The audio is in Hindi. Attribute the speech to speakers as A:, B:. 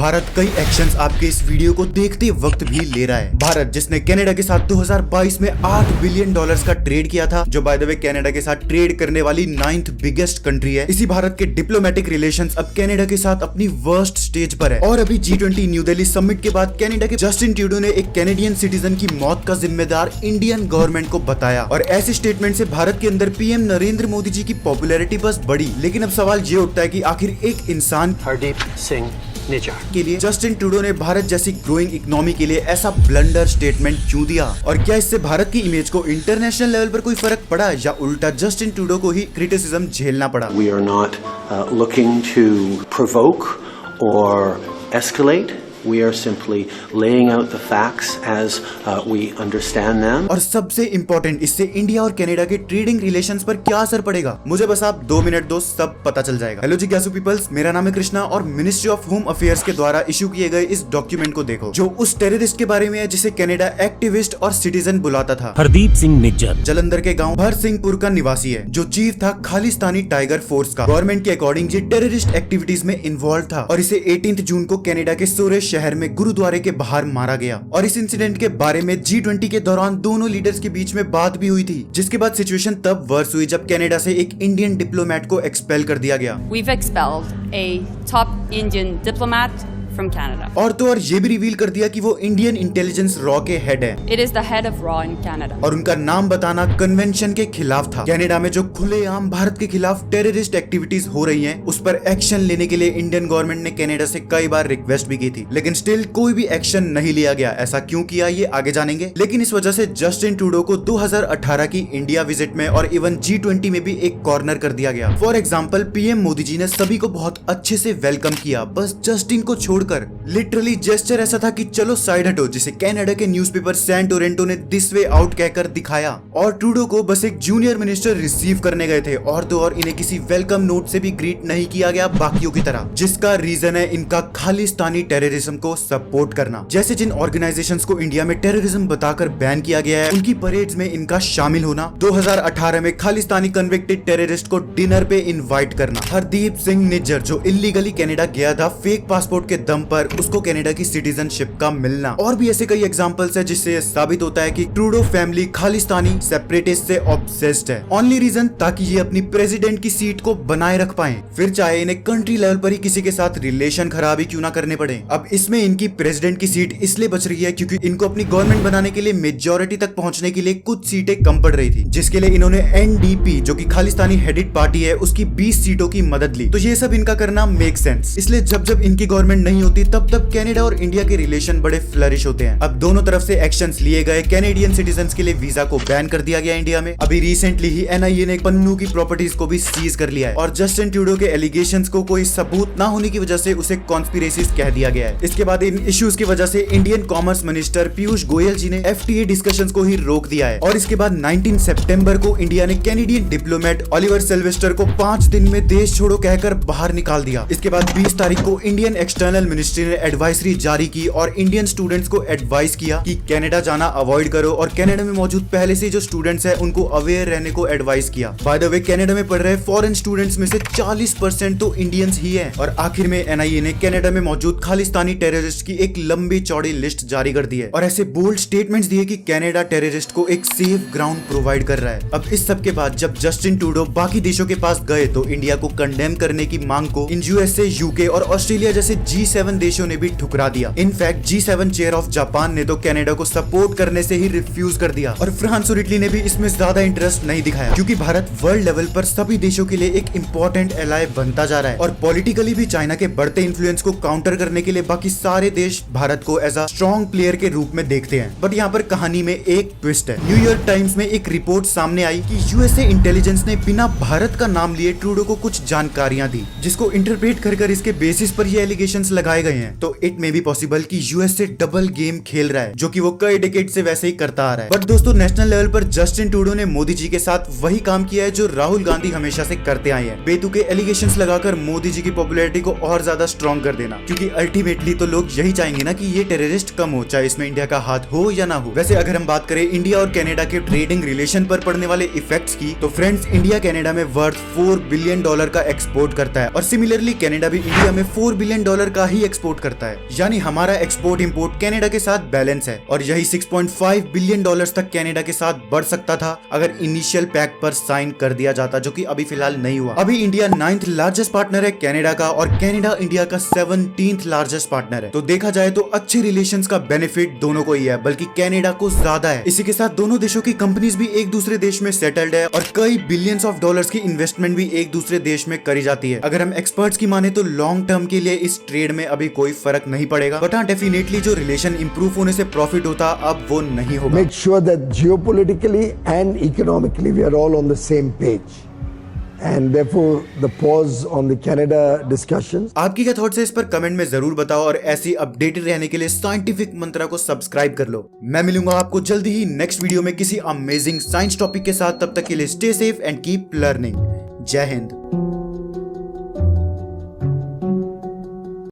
A: भारत कई एक्शंस आपके इस वीडियो को देखते वक्त भी ले रहा है। भारत जिसने कनाडा के साथ 2022 में $8 बिलियन का ट्रेड किया था, जो बाय द वे कनाडा के साथ ट्रेड करने वाली 9th बिगेस्ट कंट्री है। इसी भारत के डिप्लोमेटिक रिलेशंस अब कनाडा के साथ अपनी वर्स्ट स्टेज पर है। और अभी G20 न्यू दिल्ली समिट के बाद कनाडा के जस्टिन ट्रूडो ने एक कैनेडियन सिटीजन की मौत का जिम्मेदार इंडियन गवर्नमेंट को बताया। और ऐसे स्टेटमेंट से भारत के अंदर पीएम नरेंद्र मोदी जी की पॉपुलैरिटी बस बढ़ी। लेकिन अब सवाल ये उठता है कि आखिर एक इंसान
B: हरदीप सिंह निज्जर
A: के लिए जस्टिन ट्रूडो ने भारत जैसी ग्रोइंग इकोनॉमी के लिए ऐसा ब्लंडर स्टेटमेंट क्यों दिया, और क्या इससे भारत की इमेज को इंटरनेशनल लेवल पर कोई फर्क पड़ा या उल्टा जस्टिन ट्रूडो को ही क्रिटिसिज्म झेलना पड़ा।
B: We are not looking to provoke or escalate. We are simply laying out the facts as we understand them.
A: और सबसे इम्पोर्टेंट, इससे इंडिया और कनाडा के ट्रेडिंग रिलेशंस पर क्या असर पड़ेगा, मुझे बस आप 2 मिनट दो, सब पता चल जाएगा। हेलो जी ग्यासू पीपल्स, मेरा नाम है कृष्णा और मिनिस्ट्री ऑफ होम अफेयर्स के द्वारा इशू किए गए इस डॉक्यूमेंट को देखो, जो उस टेररिस्ट के बारे में है जिसे कनाडा एक्टिविस्ट और सिटीजन बुलाता था।
C: हरदीप सिंह निज्जर
A: जलंधर के गांव हरसिंहपुर का निवासी है, जो चीफ था खालिस्तानी टाइगर फोर्स का। गवर्नमेंट के अकॉर्डिंग ये टेररिस्ट एक्टिविटीज में इन्वॉल्व था और इसे 18 जून को कनाडा के सूरज शहर में गुरुद्वारे के बाहर मारा गया। और इस इंसिडेंट के बारे में G20 के दौरान दोनों लीडर्स के बीच में बात भी हुई थी, जिसके बाद सिचुएशन तब वर्स हुई जब कनाडा से एक इंडियन डिप्लोमेट को एक्सपेल कर दिया गया।
D: We've expelled a top Indian diplomat from Canada.
A: और तो और ये भी रिवील कर दिया कि वो इंडियन इंटेलिजेंस रॉ के हेड है।
D: It is the head of RAW in Canada.
A: और उनका नाम बताना कन्वेंशन के खिलाफ था। कनाडा में जो खुलेआम भारत के खिलाफ टेररिस्ट एक्टिविटीज हो रही हैं, उस पर एक्शन लेने के लिए इंडियन गवर्नमेंट ने कनाडा से कई बार रिक्वेस्ट भी की थी, लेकिन स्टिल कोई भी एक्शन नहीं लिया गया। ऐसा क्यों किया ये आगे जानेंगे। लेकिन इस वजह से जस्टिन ट्रूडो को 2018 की इंडिया विजिट में और इवन G20 में भी एक कॉर्नर कर दिया गया। For example PM Modi ji ने सभी को बहुत अच्छे से वेलकम किया, बस जस्टिन को छोड़कर। लिटरली जेस्चर ऐसा था कि चलो साइड हटो, जिसे कनाडा के न्यूज़पेपर सैन टोरंटो ने दिस वे आउट कहकर दिखाया। और ट्रूडो को बस एक जूनियर मिनिस्टर रिसीव करने गए थे, और तो और इन्हें किसी वेलकम नोट से भी ग्रीट नहीं किया गया बाकियों की तरह, जिसका रीजन है इनका खालिस्तानी टेररिज्म को सपोर्ट करना। जैसे जिन ऑर्गेनाइजेशंस को इंडिया में टेररिज्म बताकर बैन किया गया है, उनकी परेड्स में इनका शामिल होना। 2018 में खालिस्तानी कन्विक्टेड टेररिस्ट को डिनर पे इनवाइट करना। हरदीप सिंह निज्जर जो इलीगली कनाडा गया था फेक पासपोर्ट के दम पर, उसको कनाडा की सिटीजनशिप का मिलना। और भी ऐसे कई एग्जांपल्स है जिससे साबित होता है कि ट्रूडो फैमिली खालिस्तानी सेपरेटिस्ट से ऑब्सेस्ड है। ओनली रीजन ताकि ये अपनी प्रेसिडेंट की सीट को बनाए रख पाए, फिर चाहे इन्हें कंट्री लेवल पर ही किसी के साथ रिलेशन खराब ही क्यों ना करने पड़े। अब इसमें इनकी प्रेसिडेंट की सीट इसलिए बच रही है क्योंकि इनको अपनी गवर्नमेंट बनाने के लिए मेजोरिटी तक पहुंचने के लिए कुछ सीटें कम पड़ रही थी, जिसके लिए इन्होंने NDP जो कि खालिस्तानी हेडेड पार्टी है उसकी 20 सीटों की मदद ली। तो ये सब इनका करना मेक सेंस। इसलिए जब जब इनकी गवर्नमेंट नहीं होती तब तब कनाडा और इंडिया के रिलेशन बड़े फ्लरिश होते हैं। अब दोनों तरफ से एक्शंस लिए गए। कैनेडियन सिटीजन्स के लिए वीजा को बैन कर दिया गया इंडिया में। अभी रिसेंटली ही NIA ने पन्नू की प्रॉपर्टीज को भी सीज कर लिया है। और जस्टिन ट्रूडो के एलिगेशंस को कोई सबूत ना होने की वजह से उसे कॉन्स्पिरेसीज कह दिया गया है। इसके बाद इन इश्यूज की वजह से Indian commerce minister Piyush Goyal ji ने FTA डिस्कशंस को ही रोक दिया है। और इसके बाद 19 सितंबर को इंडिया ने कैनेडियन डिप्लोमेट ओलिवर सिल्वेस्टर को 5 दिन में देश छोड़ो कहकर बाहर निकाल दिया। इसके बाद 20 तारीख को इंडियन एक्सटर्नल मिनिस्ट्री ने एडवाइजरी जारी की और इंडियन स्टूडेंट्स को एडवाइस किया कि कनाडा जाना अवॉइड करो, और कनाडा में मौजूद पहले से जो स्टूडेंट्स हैं उनको अवेयर रहने को एडवाइस किया। बाय द वे कनाडा में पढ़ रहे फॉरेन स्टूडेंट्स में से 40% तो इंडियंस ही हैं। और आखिर में NIA ने कनाडा में मौजूद खालिस्तानी टेररिस्ट की एक लंबी चौड़ी लिस्ट जारी कर दी है और ऐसे बोल्ड स्टेटमेंट्स दिए कि कनाडा टेररिस्ट को एक सेफ ग्राउंड प्रोवाइड कर रहा है। अब इस सब के बाद जब जस्टिन ट्रूडो बाकी देशों के पास गए तो इंडिया को कंडेम करने की मांग को इन USA, UK और ऑस्ट्रेलिया जैसे G7 देशों ने भी ठुकरा दिया। In fact G7 chair of Japan ने तो कनाडा को सपोर्ट करने से ही रिफ्यूज कर दिया, और फ्रांस और इटली ने भी इसमें ज्यादा इंटरेस्ट नहीं दिखाया, क्योंकि भारत वर्ल्ड लेवल पर सभी देशों के लिए एक इंपॉर्टेंट एलाय बनता जा रहा है। और पॉलिटिकली भी चाइना के बढ़ते इन्फ्लुएंस को काउंटर करने के लिए बाकी सारे देश भारत को एज अ स्ट्रॉन्ग प्लेयर के रूप में देखते हैं। बट यहाँ पर कहानी में एक ट्विस्ट है। न्यूयॉर्क टाइम्स में एक रिपोर्ट सामने आई कि USA इंटेलिजेंस ने बिना भारत का नाम लिए ट्रूडो को कुछ जानकारियां दी, जिसको इंटरप्रेट कर इसके बेसिस पर ये एलिगेशंस लगाए गए हैं। तो इट मे बी पॉसिबल कि USA डबल गेम खेल रहा है, जो कि वो कई डिकेड से वैसे ही करता आ रहा है। बट दोस्तों, नेशनल लेवल पर जस्टिन ट्रूडो ने मोदी जी के साथ वही काम किया है जो राहुल गांधी हमेशा से करते आए हैं, बेतुके एलिगेशंस लगाकर मोदी जी की पॉपुलैरिटी को और ज्यादा स्ट्रॉन्ग कर देना। क्योंकि अल्टीमेटली तो लोग यही चाहेंगे ना कि ये टेररिस्ट कम हो, चाहे इसमें इंडिया का हाथ हो या ना हो। वैसे अगर हम बात करें इंडिया और कनाडा के ट्रेडिंग रिलेशन पर पड़ने वाले इफेक्ट्स की, तो फ्रेंड्स, इंडिया कनाडा में वर्थ $4 बिलियन का एक्सपोर्ट करता है, और सिमिलरली कनाडा भी इंडिया में $4 बिलियन का ही एक्सपोर्ट करता है, यानी हमारा एक्सपोर्ट इंपोर्ट कनाडा के साथ बैलेंस है और यही 6.5 बिलियन डॉलर्स तक कनाडा के साथ बढ़ सकता था अगर इनिशियल पैक्ट पर साइन कर दिया जाता, जो कि अभी फिलहाल नहीं हुआ। अभी इंडिया 9th लार्जेस्ट पार्टनर है कनाडा का और कनाडा इंडिया का 17th लार्जेस्ट पार्टनर है। तो देखा जाए तो अच्छे रिलेशंस का बेनिफिट दोनों को ही है, बल्कि कनाडा को ज्यादा है। इसी के साथ दोनों देशों की कंपनीज भी एक दूसरे देश में सेटल्ड है और कई बिलियंस ऑफ डॉलर्स की इन्वेस्टमेंट भी एक दूसरे देश में करी जाती है। अगर हम एक्सपर्ट्स की माने तो लॉन्ग टर्म के लिए इस ट्रेड में अभी कोई फर्क नहीं पड़ेगा, बट हाँ डेफिनेटली जो रिलेशन इंप्रूव होने से प्रॉफिट होता अब वो नहीं होगा।
C: Make sure that geopolitically and economically we are all on the same page. And therefore the pause on the Canada discussions.
A: आपकी क्या थॉट्स है इस पर कमेंट में जरूर बताओ और ऐसी अपडेटेड रहने के लिए साइंटिफिक मंत्रा को सब्सक्राइब कर लो। मैं मिलूंगा आपको जल्दी ही नेक्स्ट वीडियो में किसी अमेजिंग साइंस टॉपिक के साथ। तब तक के लिए stay safe and keep learning. जय हिंद।